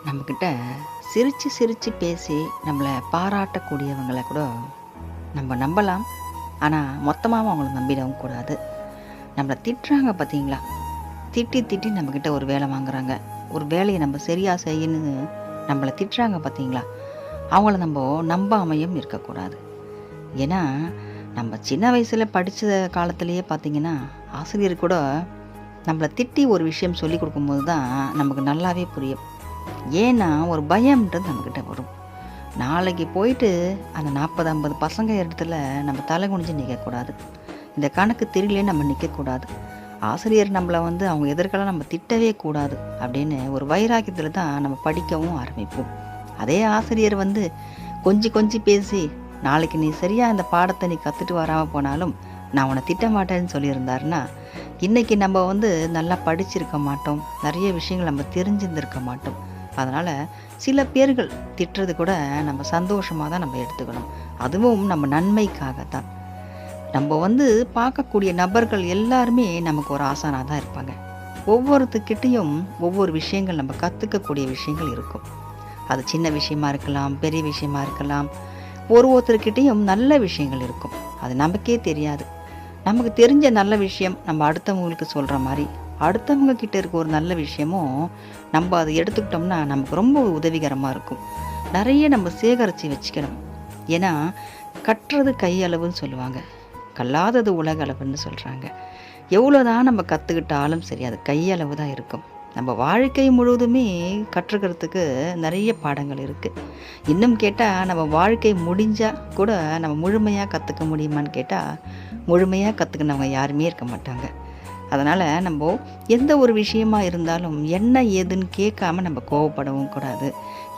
நம்மக்கிட்ட சிரித்து சிரித்து பேசி நம்மளை பாராட்டக்கூடியவங்களை கூட நம்ம நம்பலாம். ஆனால் மொத்தமாகவும் அவங்கள நம்பிடவும் கூடாது. நம்மளை திட்டுறாங்க பார்த்தீங்களா, திட்டி திட்டி நம்மக்கிட்ட ஒரு வேலை வாங்குறாங்க, ஒரு வேலையை நம்ம சரியாக செய்யணுன்னு நம்மளை திட்டுறாங்க பார்த்தீங்களா, அவங்கள நம்ம நம்பாமையும் இருக்கக்கூடாது. ஏன்னா நம்ம சின்ன வயசில் படித்த காலத்திலேயே பார்த்திங்கன்னா ஆசிரியர் கூட நம்மளை திட்டி ஒரு விஷயம் சொல்லி கொடுக்கும்போது தான் நமக்கு நல்லாவே புரியும். ஏன்னா ஒரு பயம்ன்றது நம்மக்கிட்ட வரும். நாளைக்கு போயிட்டு அந்த 40-50 பசங்க இடத்துல நம்ம தலை குனிஞ்சு நிற்கக்கூடாது. இந்த கணக்கு தெரியலேன்னு நம்ம நிற்கக்கூடாது. ஆசிரியர் நம்மளை அவங்க எதிர்க்கலாம் நம்ம திட்டவே கூடாது அப்படின்னு ஒரு வைராக்கியத்தில் தான் நம்ம படிக்கவும் ஆரம்பிப்போம். அதே ஆசிரியர் கொஞ்சி பேசி நாளைக்கு நீ சரியாக இந்த பாடத்தை நீ கற்றுட்டு வராமல் போனாலும் நான் உன்னை திட்ட மாட்டேன்னு சொல்லியிருந்தாருன்னா இன்றைக்கி நம்ம நல்லா படிச்சிருக்க மாட்டோம், நிறைய விஷயங்கள் நம்ம தெரிஞ்சிருந்திருக்க மாட்டோம். அதனால் சில பேர்கள் திட்டுறது கூட நம்ம சந்தோஷமாக தான் நம்ம எடுத்துக்கணும். அதுவும் நம்ம நன்மைக்காகத்தான். நம்ம பார்க்கக்கூடிய நபர்கள் எல்லாருமே நமக்கு ஒரு ஆசானாக தான் இருப்பாங்க. ஒவ்வொருத்துக்கிட்டையும் ஒவ்வொரு விஷயங்கள் நம்ம கற்றுக்கக்கூடிய விஷயங்கள் இருக்கும். அது சின்ன விஷயமா இருக்கலாம், பெரிய விஷயமா இருக்கலாம். ஒருத்தர்கிட்டையும் நல்ல விஷயங்கள் இருக்கும், அது நமக்கே தெரியாது. நமக்கு தெரிஞ்ச நல்ல விஷயம் நம்ம அடுத்தவங்களுக்கு சொல்கிற மாதிரி அடுத்தவங்க கிட்ட இருக்க ஒரு நல்ல விஷயமும் நம்ம அதை எடுத்துக்கிட்டோம்னா நமக்கு ரொம்ப உதவிகரமாக இருக்கும். நிறைய நம்ம சேகரித்து வச்சுக்கணும். ஏன்னா கட்டுறது கையளவுன்னு சொல்லுவாங்க, கல்லாதது உலக அளவுன்னு சொல்கிறாங்க. எவ்வளோதான் நம்ம கற்றுக்கிட்டாலும் சரி அது கையளவு தான் இருக்கும். நம்ம வாழ்க்கை முழுவதுமே கற்றுக்கிறதுக்கு நிறைய பாடங்கள் இருக்குது. இன்னும் கேட்டால் நம்ம வாழ்க்கை முடிஞ்சால் கூட நம்ம முழுமையாக கற்றுக்க முடியுமான்னு கேட்டால் முழுமையாக கற்றுக்கினவங்க யாருமே இருக்க மாட்டாங்க. அதனால் நம்ம எந்த ஒரு விஷயமா இருந்தாலும் என்ன ஏதுன்னு கேட்காம நம்ம கோவப்படவும் கூடாது.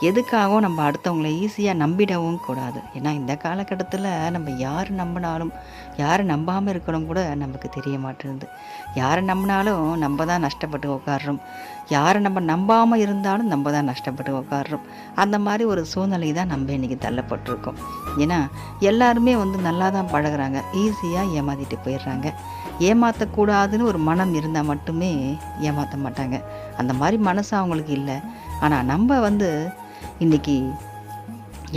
எதுக்காகவும் நம்ம அடுத்தவங்களை ஈஸியாக நம்பிடவும் கூடாது. ஏன்னா இந்த காலகட்டத்தில் நம்ம யார் நம்பினாலும் யாரை நம்பாமல் இருக்கணும் கூட நமக்கு தெரிய மாட்டேங்குது. யாரை நம்பினாலும் நம்ம தான் நஷ்டப்பட்டு உட்காடுறோம், யாரை நம்ம நம்பாமல் இருந்தாலும் நம்ம தான் நஷ்டப்பட்டு உட்காடுறோம். அந்த மாதிரி ஒரு சூழ்நிலை தான் நம்ம இன்றைக்கி தள்ளப்பட்டிருக்கோம். ஏன்னா எல்லாருமே நல்லா தான் பழகுறாங்க, ஈஸியாக ஏமாற்றிட்டு போயிடுறாங்க. ஏமாற்றக்கூடாதுன்னு ஒரு மனம் இருந்தால் மட்டுமே ஏமாற்ற மாட்டாங்க. அந்த மாதிரி மனசு அவங்களுக்கு இல்லை. ஆனால் நம்ம இன்றைக்கி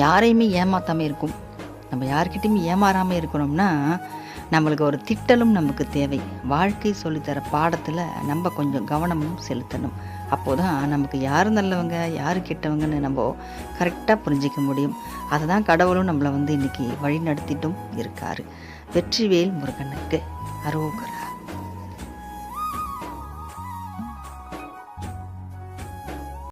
யாரையுமே ஏமாற்றாமல் இருக்கும், நம்ம யார்கிட்டையுமே ஏமாறாமல் இருக்கணும்னா நம்மளுக்கு ஒரு திட்டலும் நமக்கு தேவை. வாழ்க்கை சொல்லித்தர பாடத்தில் நம்ம கொஞ்சம் கவனமும் செலுத்தணும். அப்போது தான் நமக்கு யார் நல்லவங்க யார் கெட்டவங்கன்னு நம்ம கரெக்டாக புரிஞ்சிக்க முடியும். அதை தான் கடவுளும் நம்மளை இன்றைக்கி வழி நடத்திட்டும் இருக்கார். வெற்றிவேல் முருகனுக்கு அரோகரா.